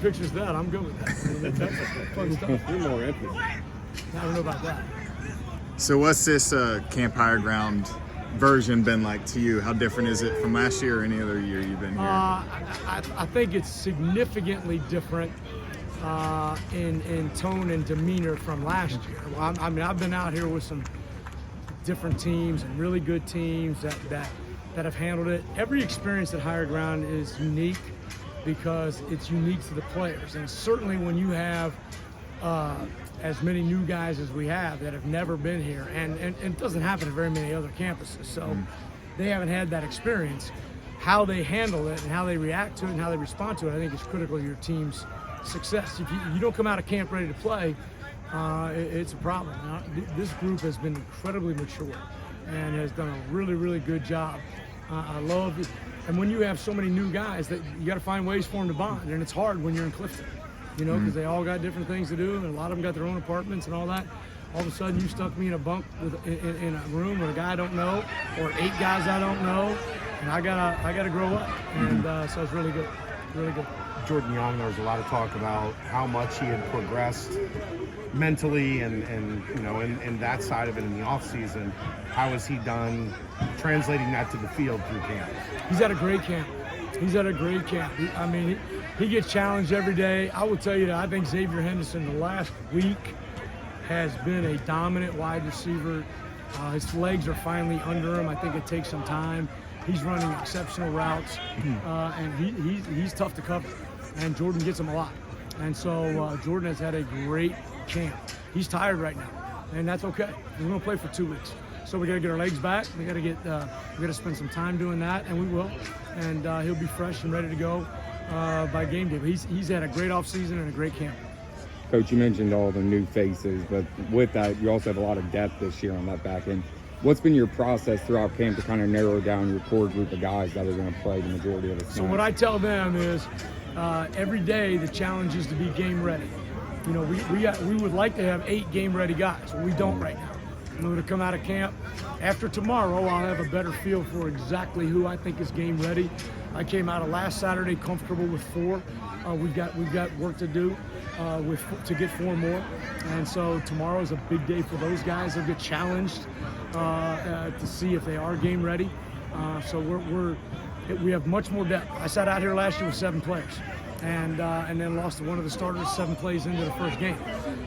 pictures of that, I'm good with that. I mean, that's fun stuff. You're more empty. I don't know about that. So what's this Camp Higher Ground version been like to you? How different is it from last year or any other year you've been here? I think it's significantly different in tone and demeanor from last year. Well, I mean, I've been out here with some different teams and really good teams that have handled it. Every experience at Higher Ground is unique because it's unique to the players. And certainly when you have as many new guys as we have that have never been here, and it doesn't happen at very many other campuses, so they haven't had that experience. How they handle it and how they react to it and how they respond to it, I think is critical to your team's success. If you don't come out of camp ready to play, it's a problem. Now, this group has been incredibly mature and has done a really, really good job. I love it. And when you have so many new guys, that you got to find ways for them to bond, and it's hard when you're in Clifton. You know, because they all got different things to do, and a lot of them got their own apartments and all that. All of a sudden, you stuck me in a bunk in a room with a guy I don't know, or 8 guys I don't know, and I gotta grow up. And so it's really good, really good. Jordan Young, there was a lot of talk about how much he had progressed mentally and you know, in that side of it in the off season. How has he done translating that to the field through camp? He's had a great camp. He's had a great camp. I mean, he gets challenged every day. I will tell you that I think Xavier Henderson the last week has been a dominant wide receiver. His legs are finally under him. I think it takes some time. He's running exceptional routes, and he's tough to cover. And Jordan gets him a lot. And so Jordan has had a great camp. He's tired right now, and that's okay. We're going to play for 2 weeks. So we got to get our legs back. We got to spend some time doing that, and we will. And he'll be fresh and ready to go by game day. But he's had a great offseason and a great camp. Coach, you mentioned all the new faces, but with that, you also have a lot of depth this year on that back end. What's been your process throughout camp to kind of narrow down your core group of guys that are going to play the majority of the snaps? So what I tell them is every day the challenge is to be game ready. You know, we would like to have 8 game ready guys. We don't right now. I'm going to come out of camp. After tomorrow, I'll have a better feel for exactly who I think is game ready. I came out of last Saturday comfortable with 4. We've got work to do to get 4 more. And so tomorrow is a big day for those guys. They'll get challenged to see if they are game ready. So we have much more depth. I sat out here last year with 7 players. And then lost to one of the starters 7 plays into the first game.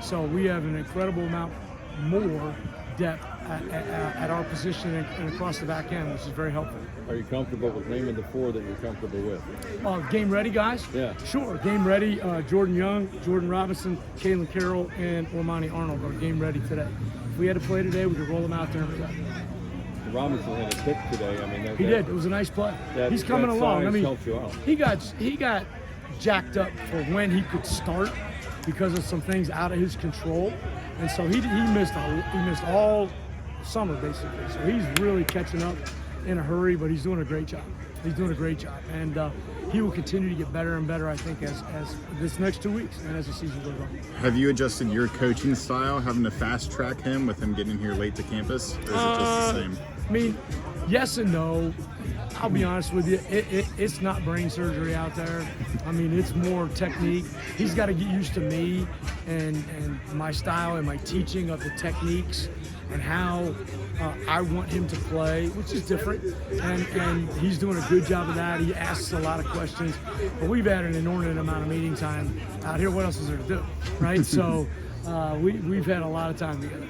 So we have an incredible amount more depth at our position and across the back end, which is very helpful. Are you comfortable with naming the 4 that you're comfortable with? Game ready guys? Yeah. Sure. Game ready. Jordan Young, Jordan Robinson, Kalen Carroll, and Ormani Arnold are game ready today. If we had to play today, we could roll them out there and play. Robinson had a pick today. I mean, he did. It was a nice play. He's coming along. I mean, he got jacked up for when he could start because of some things out of his control, and so he missed all summer basically. So he's really catching up in a hurry, but he's doing a great job. He's doing a great job, and he will continue to get better and better, I think, as this next 2 weeks and as the season goes on. Have you adjusted your coaching style, having to fast track him with him getting here late to campus, or is it just the same? I mean, yes and no. I'll be honest with you, it's not brain surgery out there. I mean, it's more technique. He's got to get used to me and my style and my teaching of the techniques and how I want him to play, which is different. And he's doing a good job of that. He asks a lot of questions. But we've had an inordinate amount of meeting time out here. What else is there to do, right? So we've had a lot of time together.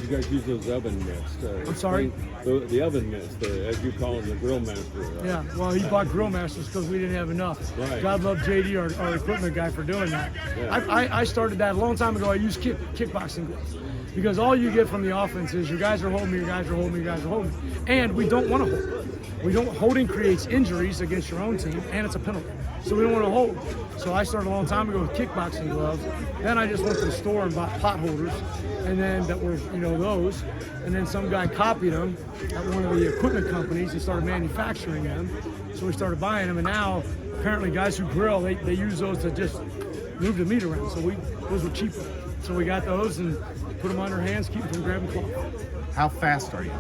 You guys use those oven mitts. I'm sorry? The oven mitts, as you call them, the grill master. Yeah, well, he bought grill masters because we didn't have enough. Right. God love JD, our equipment guy, for doing that. Yeah. I started that a long time ago. I used kickboxing gloves because all you get from the offense is your guys are holding me, your guys are holding me, your guys are holding me. And we don't want to hold. Holding creates injuries against your own team, and it's a penalty. So we don't want to hold. So I started a long time ago with kickboxing gloves. Then I just went to the store and bought pot holders, and then that were, those. And then some guy copied them at one of the equipment companies and started manufacturing them. So we started buying them, and now apparently guys who grill, they use those to just move the meat around. So those were cheaper. So we got those and put them on our hands, keep them from grabbing cloth. How fast are you?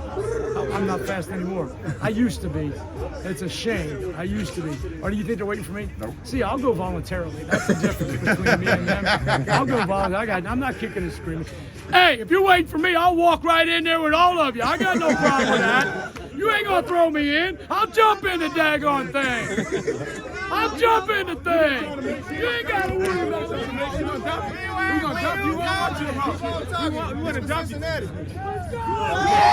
I'm not fast anymore. I used to be. It's a shame. I used to be. Or do you think they're waiting for me? Nope. See, I'll go voluntarily. That's the difference between me and them. I'll go voluntarily. I'm not kicking and screaming. Hey, if you're waiting for me, I'll walk right in there with all of you. I got no problem with that. You ain't gonna throw me in. I'll jump in the daggone thing. I'll jump in the thing. You ain't gotta worry about that. We're gonna dump you all to the house. We want to dump Cincinnati. Yeah!